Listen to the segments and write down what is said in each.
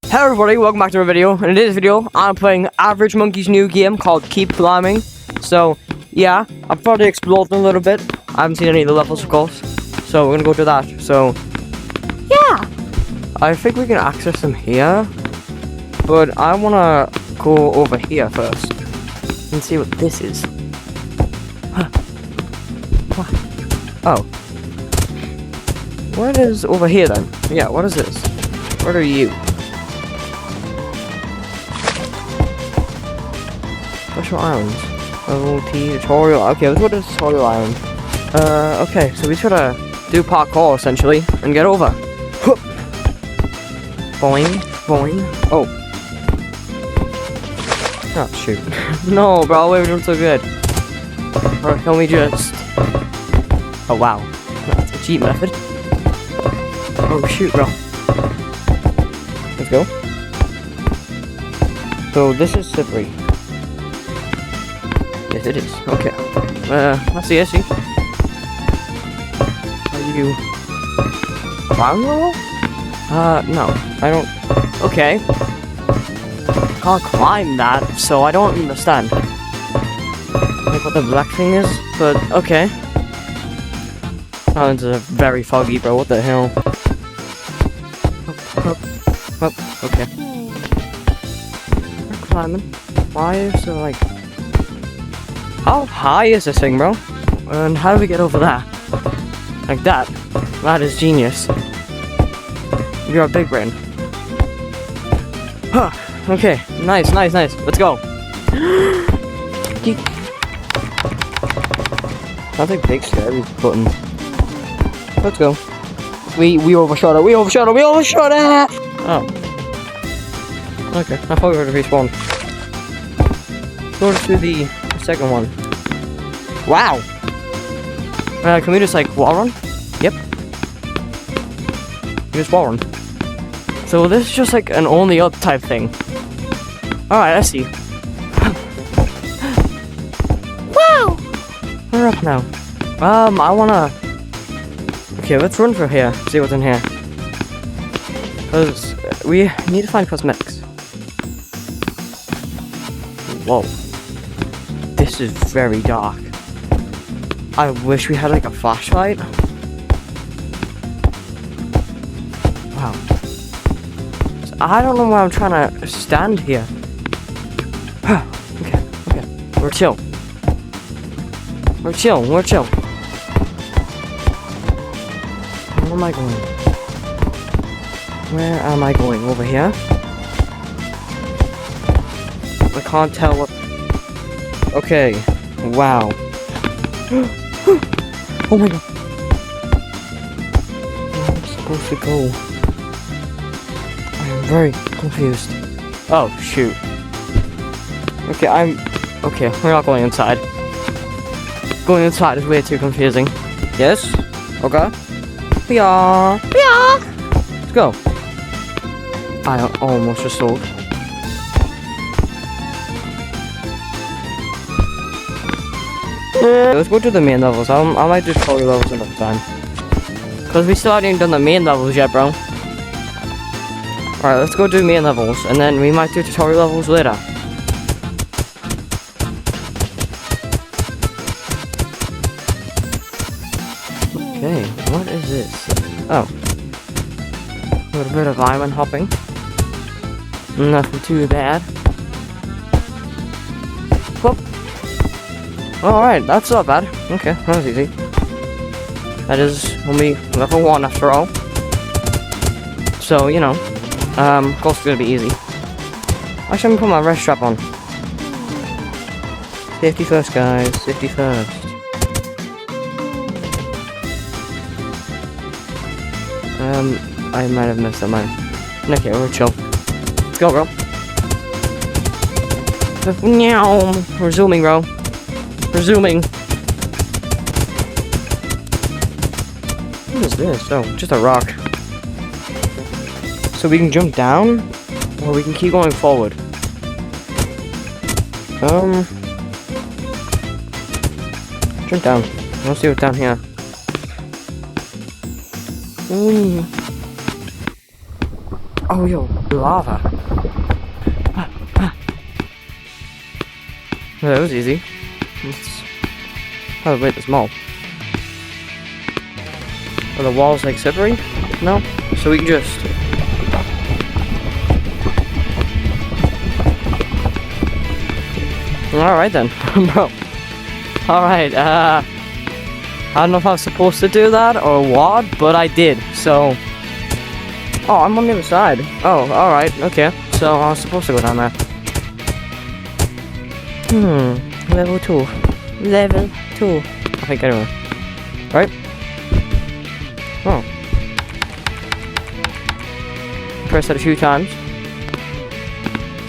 Hello everybody, welcome back to a video. In today's video, I'm playing Average Monkey's new game called Keep Climbing. So, yeah, I've probably explored them a little bit. I haven't seen any of the levels, of course. So, we're gonna go to that. So, yeah. I think we can access them here. But I wanna go over here first. And see what this is. Huh. What? Oh. What is over here then? Yeah, what is this? What are you? Special islands. Level T tutorial. Okay, let's go to the tutorial island. Okay, so we just gotta do parkour essentially and get over. Boing, boing. Oh. Oh, shoot. No, bro, we were doing so good. Or can we just. Oh, wow. That's a cheat method. Oh, shoot, bro. Let's go. So, this is slippery. Yes, it is. Okay. I see. Are you... Ground roll? No. I don't... Okay. Can't climb that, so I don't understand. Like what the black thing is, but okay. Oh, it's very foggy, bro. What the hell? Up. Okay. We're climbing. Why is there like... How high is this thing, bro? And how do we get over that? Like that? That is genius. You're a big brain. Huh. Okay. Nice. Let's go. That's like big scary button. Let's go. We overshot it. Oh. Okay. I thought we were to respawn. Go to the second one. Wow. Can we just like wall run? Yep. Just wall run. So this is just like an only up type thing. Alright, I see. Wow! We're up now. I wanna... Okay, let's run for here. See what's in here. Because we need to find cosmetics. Whoa. This is very dark. I wish we had like a flashlight. Wow. So I don't know why I'm trying to stand here. Okay. We're chill. Where am I going? Where am I going? Over here? I can't tell what... Okay. Wow. Oh my god. Where am I supposed to go? I am very confused. Oh, shoot. Okay, Okay, we're not going inside. Going inside is way too confusing. Yes? Okay. Yeah. Let's go. I almost just sold. Let's go to the main levels. I might do tutorial levels another time. Because we still haven't even done the main levels yet, bro. Alright, let's go do main levels. And then we might do tutorial levels later. Okay, what is this? Oh. A little bit of island hopping. Nothing too bad. Whoop. Alright, that's not bad. Okay, that was easy. That is only level 1 after all. So, you know, of course it's gonna be easy. Actually, I'm gonna put my rest strap on. Safety first, guys. Safety first. I might have missed that mine. Okay, we're chill. Let's go, bro. We're zooming, bro. We're zooming. What is this? Oh, just a rock. So we can jump down, or we can keep going forward. Jump down. Let's see what's down here. Oh, yo, lava. Well, that was easy. Oh, wait, there's more. Are the walls like slippery? No? So we can just... Alright then. Bro. Alright, I don't know if I was supposed to do that or what, but I did, so... Oh, I'm on the other side. Oh, alright, okay. So I was supposed to go down there. Level 2. Level 2. I think anyway. Right? Oh. Press that a few times.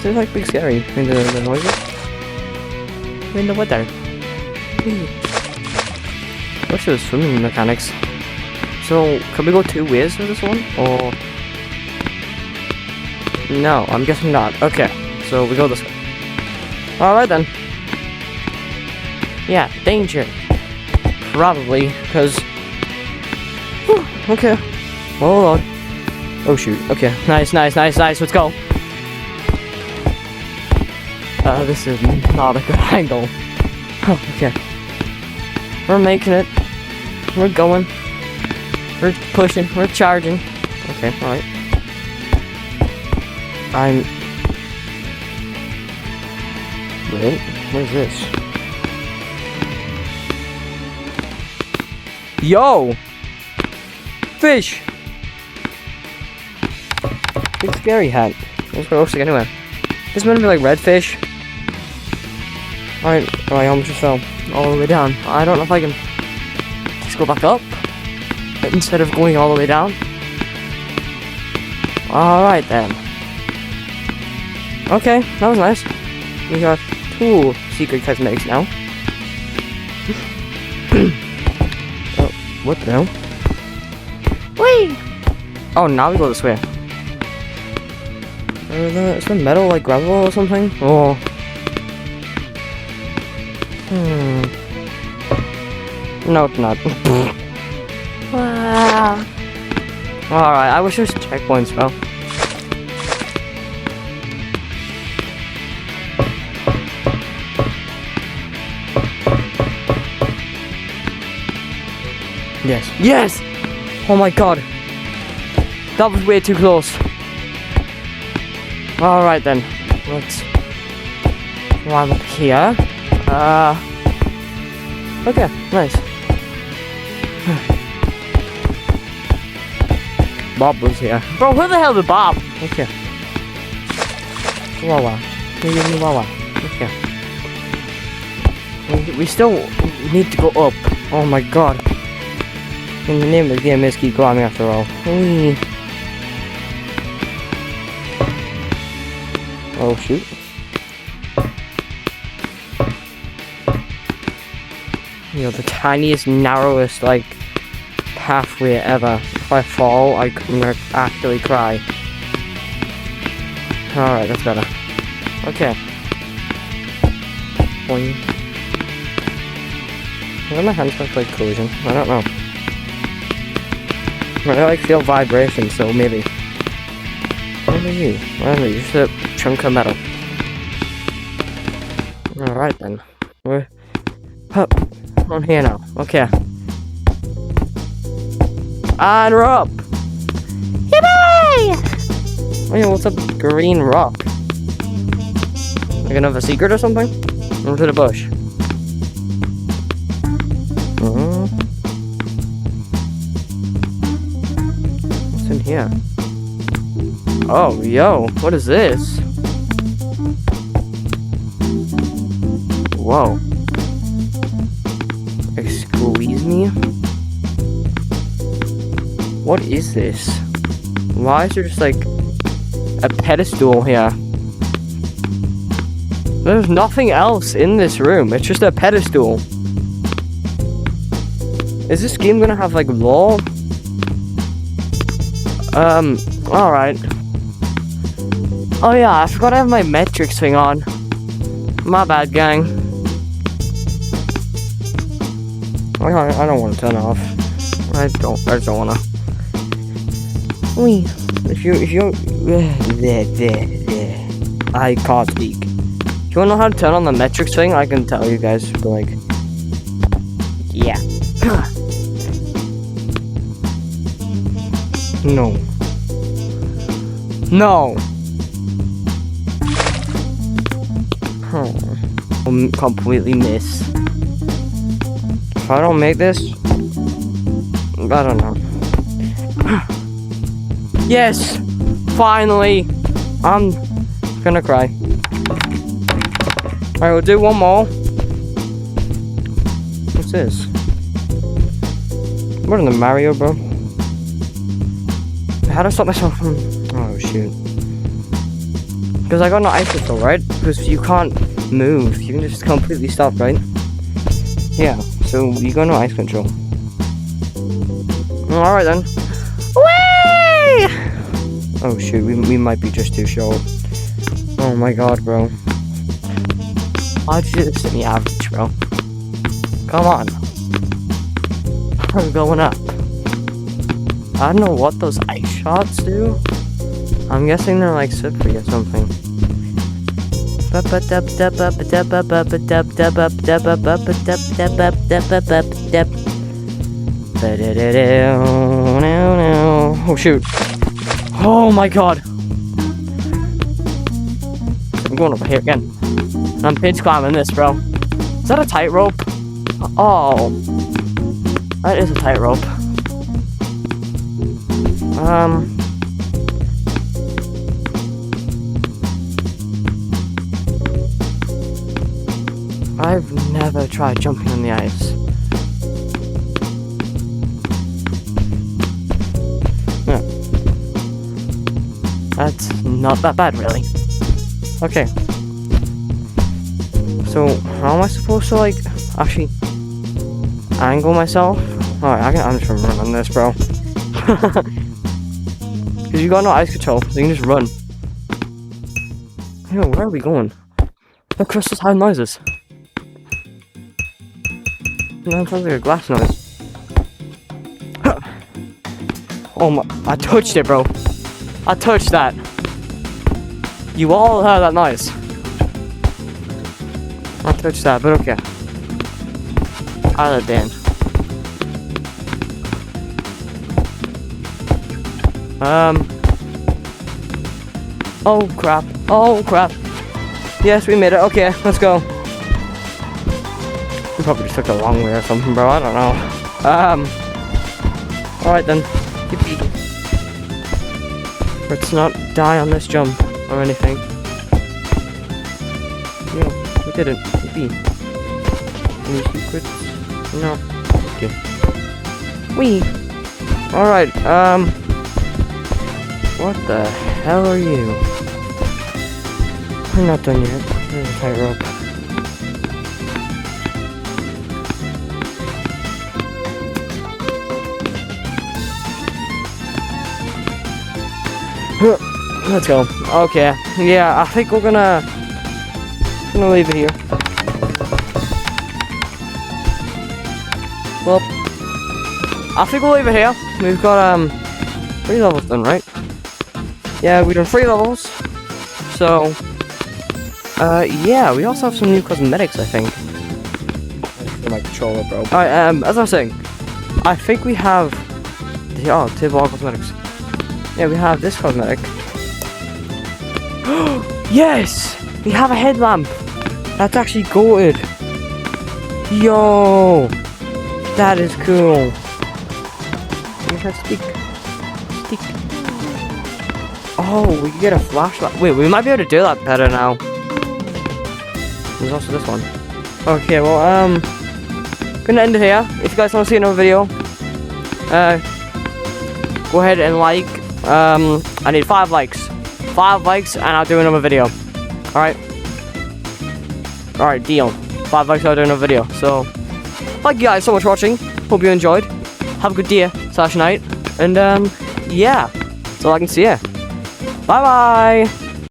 Seems like big scary in the noises. In the weather. Wish there was swimming mechanics. So, can we go 2 ways for this one? Or... No, I'm guessing not. Okay, so we go this way. Alright then. Yeah, danger. Probably, because... Okay. Hold on. Oh shoot, okay. Nice, let's go. This is not a good angle. Oh, okay. We're making it. We're going. We're pushing. We're charging. Okay, alright. Wait, what is this? Yo! Fish! Big scary hat. That's what it looks like anyway. This might be like redfish. Alright, oh, I almost just fell all the way down. I don't know if I can just go back up instead of going all the way down. Alright then. Okay, that was nice. We got 2 secret cosmetics now. Oh, what the hell? Whee! Oh, now we go this way. Is the metal like gravel or something? Oh. No, it's not. Wow. Alright, I wish there was checkpoints, bro. Yes. Yes! Oh my god. That was way too close. Alright then. Let's climb up here. Okay, nice. Bob was here. Bro, where the hell is Bob? Okay. Wawa. Can you give me Wawa? Okay. We still need to go up. Oh my god. And the name of the game is keep climbing after all. Whee. Oh shoot. You know, the tiniest, narrowest, like, pathway ever. If I fall, I'm gonna actually cry. Alright, that's better. Okay. Boing. Why are my hands look like collision? I don't know. I like feel vibration, so maybe. What are you? What are you? Just a chunk of metal. Alright then. We're up on here now. Okay. And we're up! Yippee! Oh yeah, what's up, green rock? Like another secret or something? Into the bush. What's in here? Oh, yo, what is this? Whoa. Excuse me? What is this? Why is there just like a pedestal here? There's nothing else in this room. It's just a pedestal. Is this game gonna have like lore? Alright. Oh yeah, I forgot I have my metrics thing on. My bad, gang. I don't want to turn it off. I just don't wanna. Wee. If you, I can't speak. If you wanna know how to turn on the metrics thing, I can tell you guys. But like, yeah. No. No. Completely miss. If I don't make this, I don't know. Yes! Finally! I'm gonna cry. Alright, we'll do one more. What's this? What in the Mario, bro? How do I stop myself from... Oh, shoot. Because I got no ice control, right? Because you can't move. You can just completely stop, right? Yeah, so you got no ice control. Alright then. Whee! Oh shoot, we might be just too short. Oh my god, bro. Why'd you just hit me average, bro? Come on. I'm going up. I don't know what those ice shots do. I'm guessing they're like slippery or something. Oh shoot. Oh my god. I'm going over here again. And I'm pitch climbing this, bro. Is that a tightrope? Oh. That is a tightrope. I've never tried jumping on the ice. Yeah. That's not that bad, really. Okay. So, how am I supposed to, like, actually angle myself? Alright, I'm just running this, bro. Because you got no ice control, so you can just run. Yo, where are we going? The crystals have noises. That sounds like a glass noise. Oh my, I touched it, bro. I touched that. You all heard that noise. I touched that, but okay. Out of the den. Oh crap. Oh crap. Yes, we made it. Okay, let's go. We probably just took the long way or something, bro. I don't know. Alright then. Yippee. Let's not die on this jump or anything. Yeah, we did it. Yippee. Any secrets? No. Okay. Wee. Alright, what the hell are you? I'm not done yet. There's a tightrope. Let's go. Okay. Yeah, I think we're gonna leave it here. Well, I think we'll leave it here. We've got 3 levels done, right? Yeah, we've done 3 levels. So yeah, we also have some new cosmetics, I think. For my controller, bro. Alright, as I was saying, I think we have table cosmetics. Yeah, we have this cosmetic. Yes! We have a headlamp! That's actually goated. Yo! That is cool. We have stick. Oh, we can get a flashlight. Wait, we might be able to do that better now. There's also this one. Okay, well, gonna end it here. If you guys want to see another video, go ahead and like. I need 5 likes. 5 likes and I'll do another video. Alright? Alright, deal. 5 likes, I'll do another video. So, thank you guys so much for watching. Hope you enjoyed. Have a good day / night. And, yeah. That's all I can see here. Bye-bye!